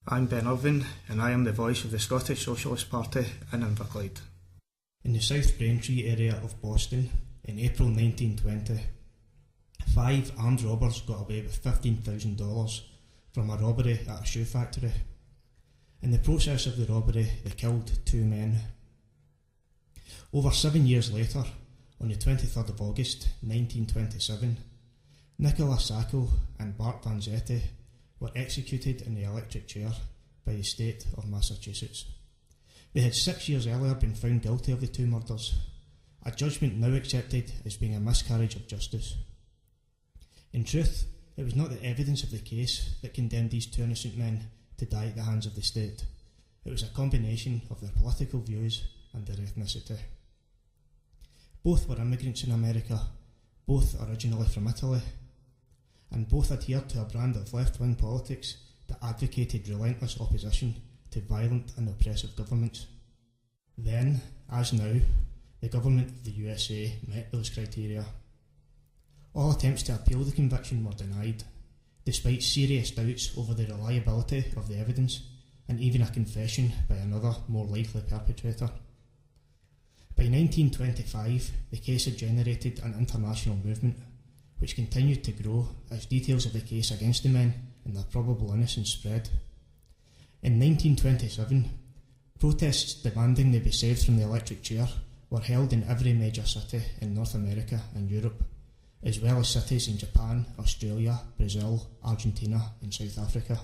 I'm Ben Irvine, and I am the voice of the Scottish Socialist Party in Inverclyde. In the South Braintree area of Boston, in April 1920, 5 armed robbers got away with $15,000 from a robbery at a shoe factory. In the process of the robbery, they killed 2 men. Over 7 years later, on the 23rd of August 1927, Nicola Sacco and Bart Vanzetti were executed in the electric chair by the state of Massachusetts. They had 6 years earlier been found guilty of the 2 murders, a judgment now accepted as being a miscarriage of justice. In truth, it was not the evidence of the case that condemned these 2 innocent men to die at the hands of the state. It was a combination of their political views and their ethnicity. Both were immigrants in America, both originally from Italy, and both adhered to a brand of left-wing politics that advocated relentless opposition to violent and oppressive governments. Then, as now, the government of the USA met those criteria. All attempts to appeal the conviction were denied, despite serious doubts over the reliability of the evidence and even a confession by another, more likely perpetrator. By 1925, the case had generated an international movement, which continued to grow as details of the case against the men and their probable innocence spread. In 1927, protests demanding they be saved from the electric chair were held in every major city in North America and Europe, as well as cities in Japan, Australia, Brazil, Argentina and South Africa.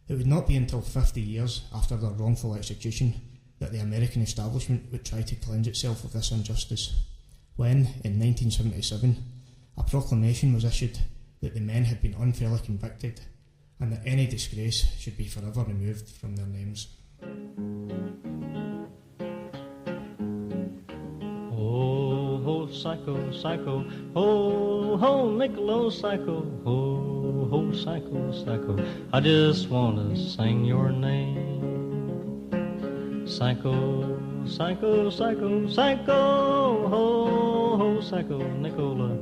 It would not be until 50 years after their wrongful execution that the American establishment would try to cleanse itself of this injustice, when, in 1977, a proclamation was issued that the men had been unfairly convicted and that any disgrace should be forever removed from their names. Oh, ho, psycho, psycho, ho, ho, Niccolo, psycho, ho, ho, psycho, psycho, I just want to sing your name. Psycho, psycho, psycho, psycho, ho, ho, psycho, Nicola,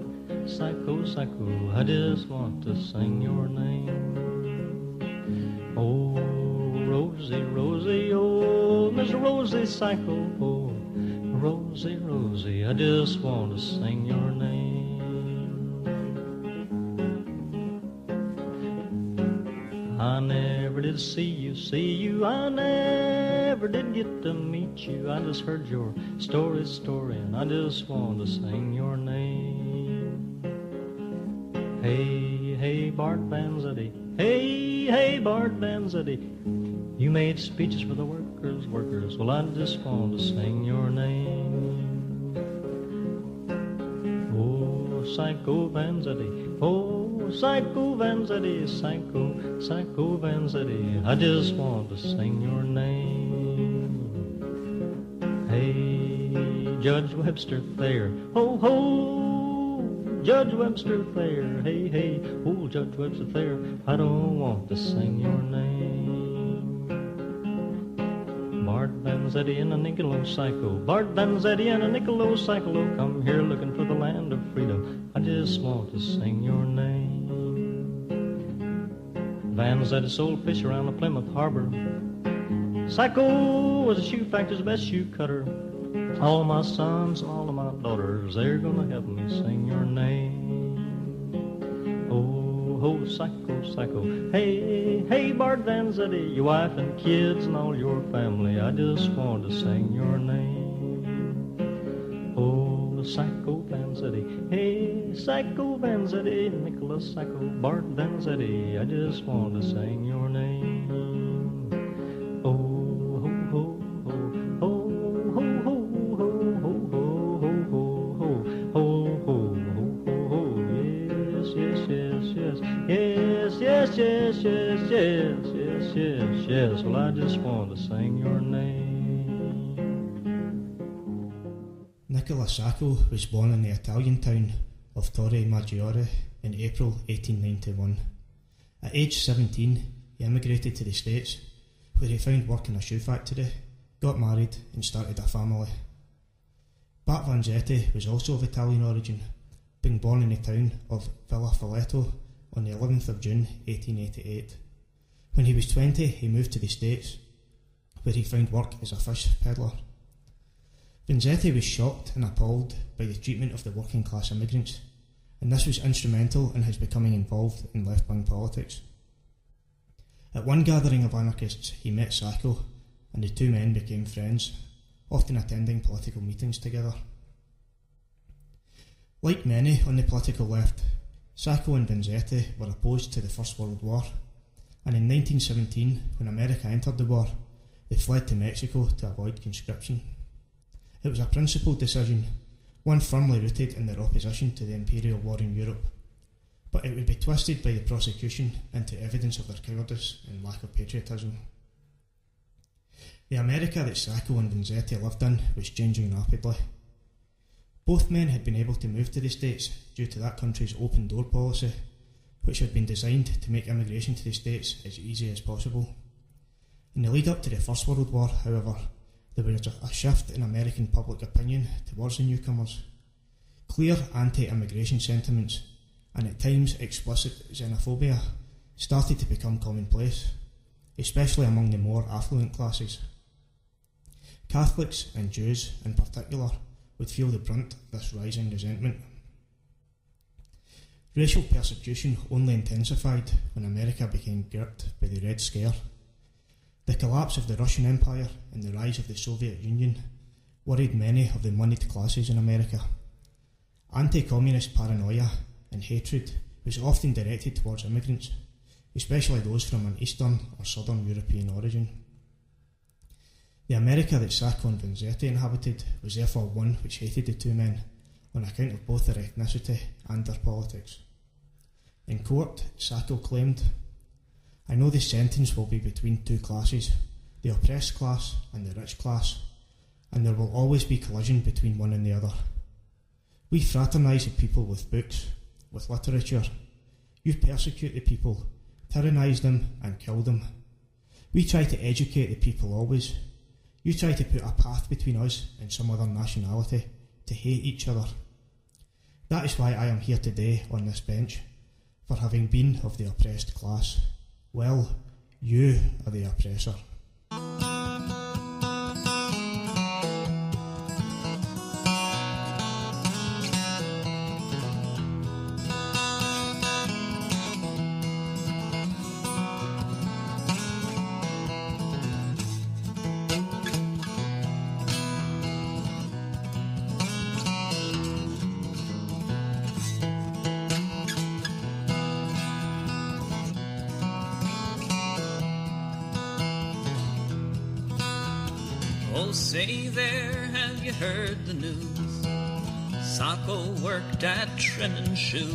psycho, psycho, I just want to sing your name. Oh, Rosie, Rosie, oh, Miss Rosie, psycho, oh, Rosie, Rosie, I just want to sing your name. I never did see you, I never did get to meet you. I just heard your story, and I just want to sing your name. Hey, hey, Bart Vanzetti, hey, Bart Vanzetti, you made speeches for the workers, well, I just want to sing your name. Oh, Psycho Vanzetti, oh, Psycho Vanzetti, Psycho Vanzetti, I just want to sing your name. Hey, Judge Webster Thayer, ho, ho, Judge Webster Thayer, hey, oh, Judge Webster Thayer, I don't want to sing your name. Bart Vanzetti and a Niccolo Psycho, Bart Vanzetti and a Niccolo Psycho, come here looking for the land of freedom, I just want to sing your name. Vanzetti sold fish around the Plymouth Harbor, Psycho was a shoe factor's best shoe cutter. All my sons, all of my daughters, they're gonna help me sing your name. Oh, ho, Psycho, Psycho, hey, Bart Vanzetti, your wife and kids and all your family, I just want to sing your name. Oh, Psycho Vanzetti, hey, Psycho Vanzetti, Nicholas Psycho, Bart Vanzetti, I just want to sing your name. Oh, yes, well, I just want to sing your name. Nicola Sacco was born in the Italian town of Torre Maggiore in April 1891. At age 17, he emigrated to the States, where he found work in a shoe factory, got married and started a family. Bart Vanzetti was also of Italian origin, being born in the town of Villa Folletto on the 11th of June 1888. When he was 20, he moved to the States, where he found work as a fish peddler. Vanzetti was shocked and appalled by the treatment of the working class immigrants, and this was instrumental in his becoming involved in left-wing politics. At one gathering of anarchists, he met Sacco, and the two men became friends, often attending political meetings together. Like many on the political left, Sacco and Vanzetti were opposed to the First World War, and in 1917, when America entered the war, they fled to Mexico to avoid conscription. It was a principled decision, one firmly rooted in their opposition to the imperial war in Europe, but it would be twisted by the prosecution into evidence of their cowardice and lack of patriotism. The America that Sacco and Vanzetti lived in was changing rapidly. Both men had been able to move to the States due to that country's open door policy, which had been designed to make immigration to the States as easy as possible. In the lead up to the First World War, however, there was a shift in American public opinion towards the newcomers. Clear anti-immigration sentiments, and at times explicit xenophobia, started to become commonplace, especially among the more affluent classes. Catholics and Jews in particular would feel the brunt of this rising resentment. Racial persecution only intensified when America became gripped by the Red Scare. The collapse of the Russian Empire and the rise of the Soviet Union worried many of the moneyed classes in America. Anti-communist paranoia and hatred was often directed towards immigrants, especially those from an Eastern or Southern European origin. The America that Sacco and Vanzetti inhabited was therefore one which hated the two men on account of both their ethnicity and their politics. In court, Sacco claimed, "I know the sentence will be between two classes, the oppressed class and the rich class, and there will always be collision between one and the other. We fraternise the people with books, with literature. You persecute the people, tyrannise them and kill them. We try to educate the people always. You try to put a path between us and some other nationality, to hate each other. That is why I am here today on this bench, for having been of the oppressed class. Well, you are the oppressor." Oh, say there, have you heard the news? Sacco worked at trimming shoes.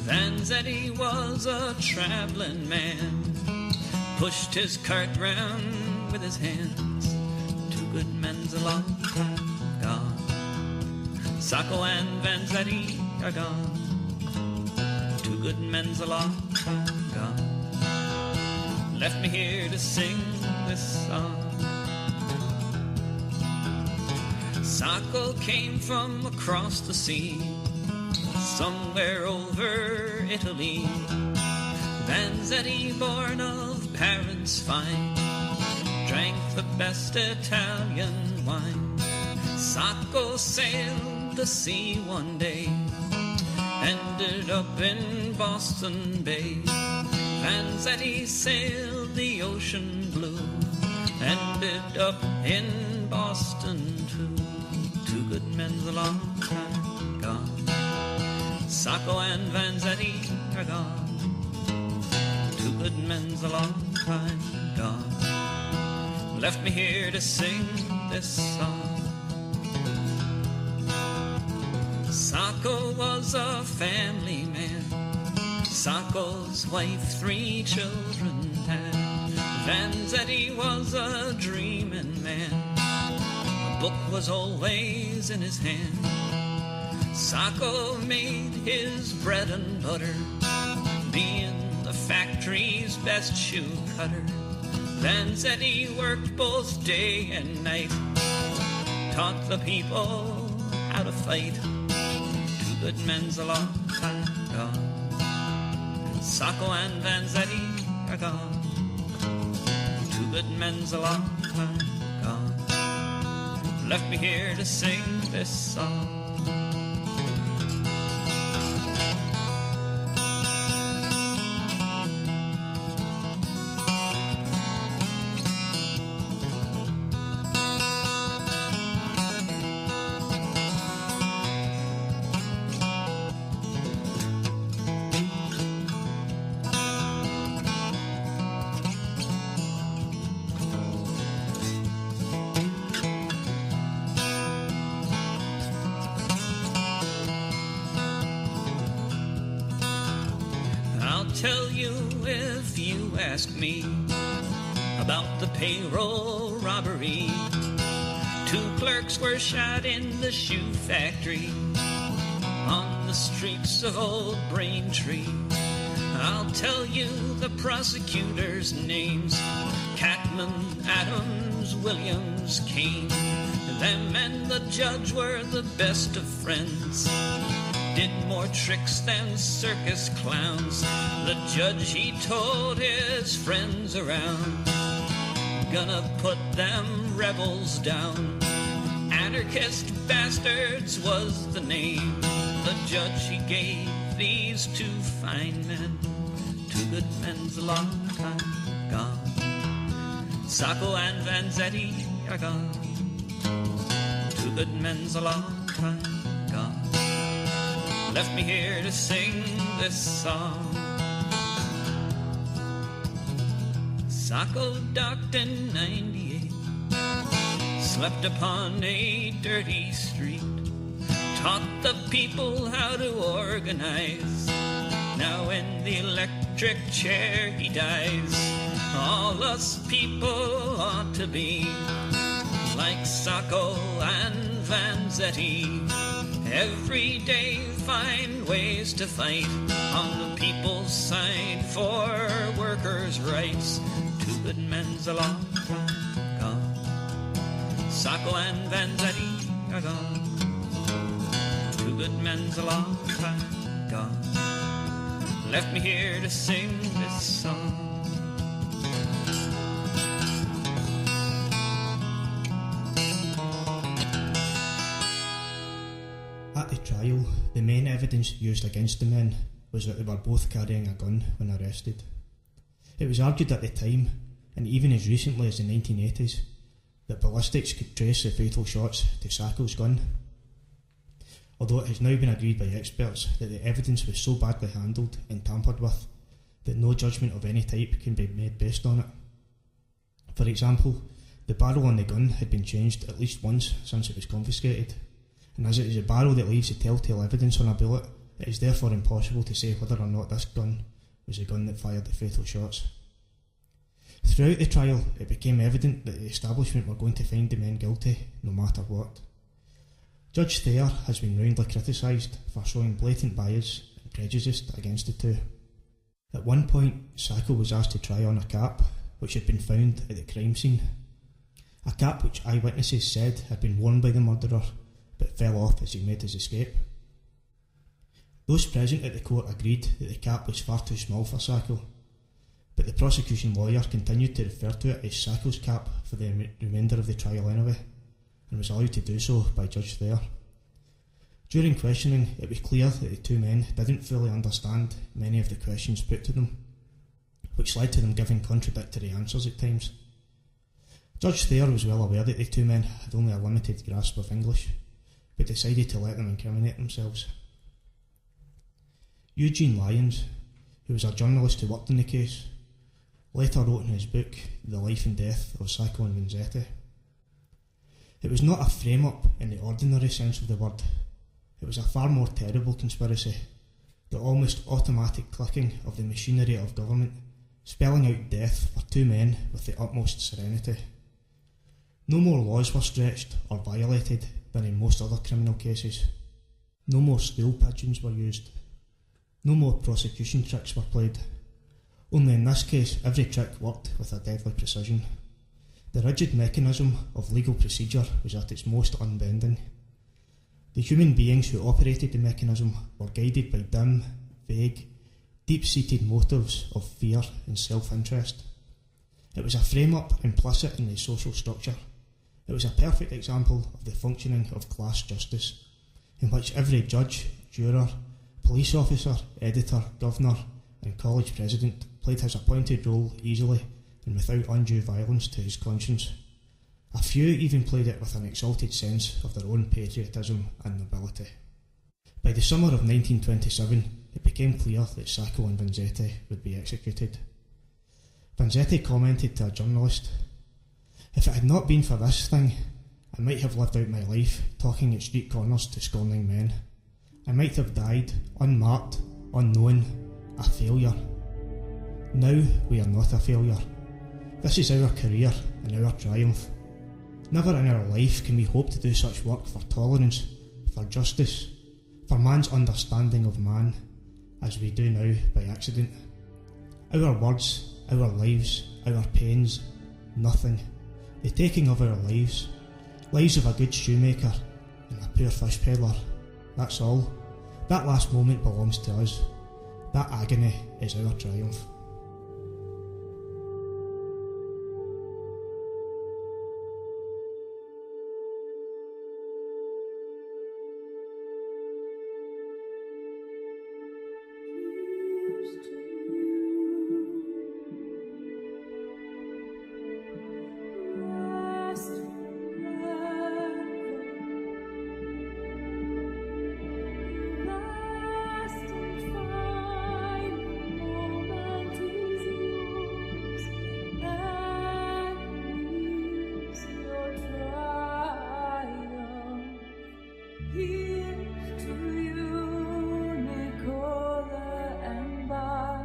Vanzetti was a travelling man, pushed his cart round with his hands. Two good men's a long time gone. Sacco and Vanzetti are gone. Two good men's a long time gone. Left me here to sing this song. Sacco came from across the sea, somewhere over Italy. Vanzetti, born of parents fine, drank the best Italian wine. Sacco sailed the sea one day, ended up in Boston Bay. Vanzetti sailed the ocean blue, ended up in Boston too. Two good men's a long time gone. Sacco and Vanzetti are gone. Two good men's a long time gone. Left me here to sing this song. Sacco was a family man. Sacco's wife 3 children had. Vanzetti was a dreaming man. Book was always in his hand. Sacco made his bread and butter, being the factory's best shoe cutter. Vanzetti worked both day and night, taught the people how to fight. Two good men's a long time gone. Sacco and Vanzetti are gone. Two good men's a long time gone. Left me here to sing this song. Tell you if you ask me about the payroll robbery. Two clerks were shot in the shoe factory on the streets of Old Braintree. I'll tell you the prosecutors' names: Catman, Adams, Williams, Kane. Them and the judge were the best of friends, did more tricks than circus clowns. The judge, he told his friends around, gonna put them rebels down. Anarchist bastards was the name. The judge, he gave these two fine men. Two good men's a long time gone. Sacco and Vanzetti are gone. Two good men's a long time gone. Left me here to sing this song. Sacco docked in 98, slept upon a dirty street, taught the people how to organize. Now in the electric chair he dies. All us people ought to be like Sacco and Vanzetti. Every day find ways to fight on the people's side for workers' rights. Two good men's a long time gone. Sacco and Vanzetti are gone. Two good men's a long time gone. Left me here to sing this song. At the trial, the main evidence used against the men was that they were both carrying a gun when arrested. It was argued at the time, and even as recently as the 1980s, that ballistics could trace the fatal shots to Sacco's gun. Although it has now been agreed by experts that the evidence was so badly handled and tampered with that no judgment of any type can be made based on it. For example, the barrel on the gun had been changed at least once since it was confiscated, and as it is a barrel that leaves the telltale evidence on a bullet, it is therefore impossible to say whether or not this gun was the gun that fired the fatal shots. Throughout the trial, it became evident that the establishment were going to find the men guilty no matter what. Judge Thayer has been roundly criticised for showing blatant bias and prejudice against the two. At one point, Sacco was asked to try on a cap which had been found at the crime scene. A cap which eyewitnesses said had been worn by the murderer but fell off as he made his escape. Those present at the court agreed that the cap was far too small for Sacco, but the prosecution lawyer continued to refer to it as Sacco's cap for the remainder of the trial anyway, and was allowed to do so by Judge Thayer. During questioning, it was clear that the two men didn't fully understand many of the questions put to them, which led to them giving contradictory answers at times. Judge Thayer was well aware that the two men had only a limited grasp of English, but decided to let them incriminate themselves. Eugene Lyons, who was a journalist who worked in the case, later wrote in his book The Life and Death of Sacco and Vanzetti. It was not a frame-up in the ordinary sense of the word. It was a far more terrible conspiracy, the almost automatic clicking of the machinery of government, spelling out death for two men with the utmost serenity. No more laws were stretched or violated than in most other criminal cases. No more stool pigeons were used. No more prosecution tricks were played. Only in this case, every trick worked with a deadly precision. The rigid mechanism of legal procedure was at its most unbending. The human beings who operated the mechanism were guided by dim, vague, deep-seated motives of fear and self-interest. It was a frame-up implicit in the social structure. It was a perfect example of the functioning of class justice, in which every judge, juror, police officer, editor, governor and college president played his appointed role easily and without undue violence to his conscience. A few even played it with an exalted sense of their own patriotism and nobility. By the summer of 1927, it became clear that Sacco and Vanzetti would be executed. Vanzetti commented to a journalist, "If it had not been for this thing, I might have lived out my life talking at street corners to scorning men. I might have died, unmarked, unknown, a failure. Now we are not a failure. This is our career and our triumph. Never in our life can we hope to do such work for tolerance, for justice, for man's understanding of man, as we do now by accident. Our words, our lives, our pains, nothing. The taking of our lives, lives of a good shoemaker and a poor fish peddler. That's all. That last moment belongs to us. That agony is our triumph." Here's to you, Nicola and Bart.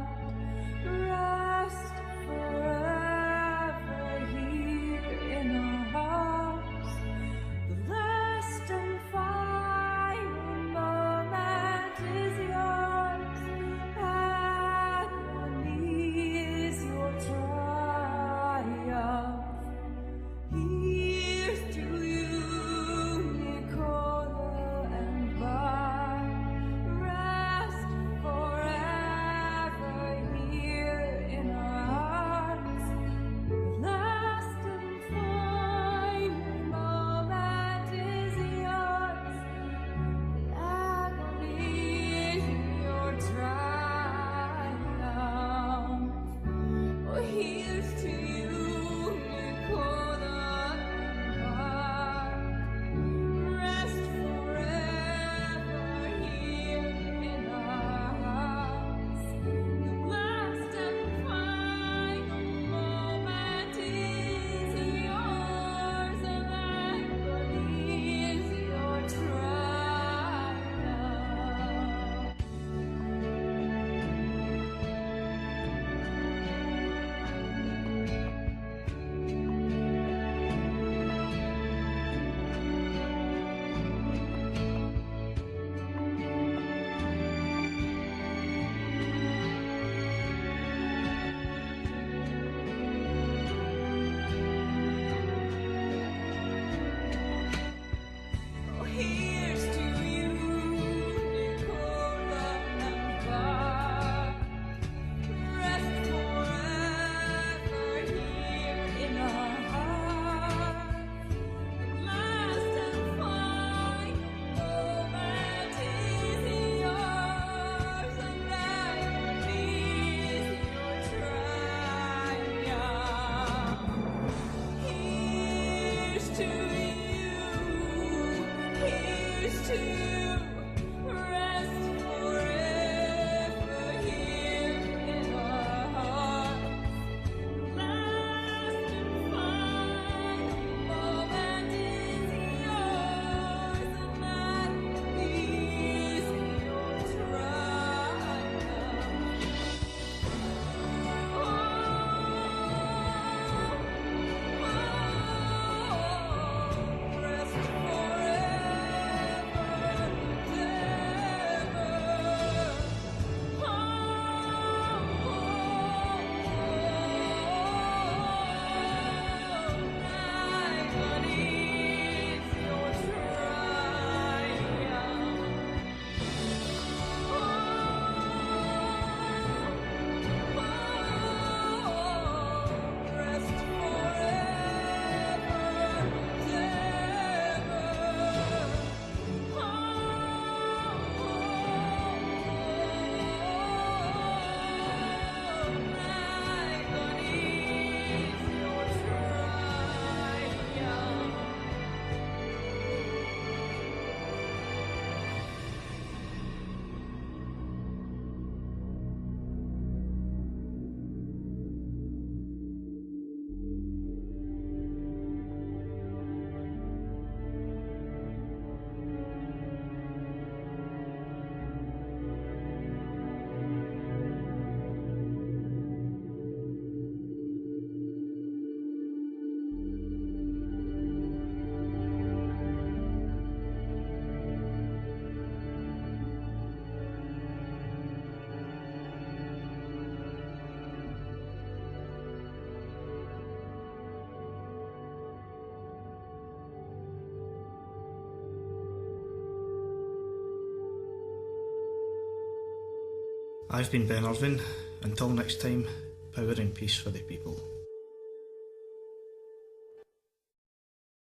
I've been Ben Irvine. Until next time, power and peace for the people.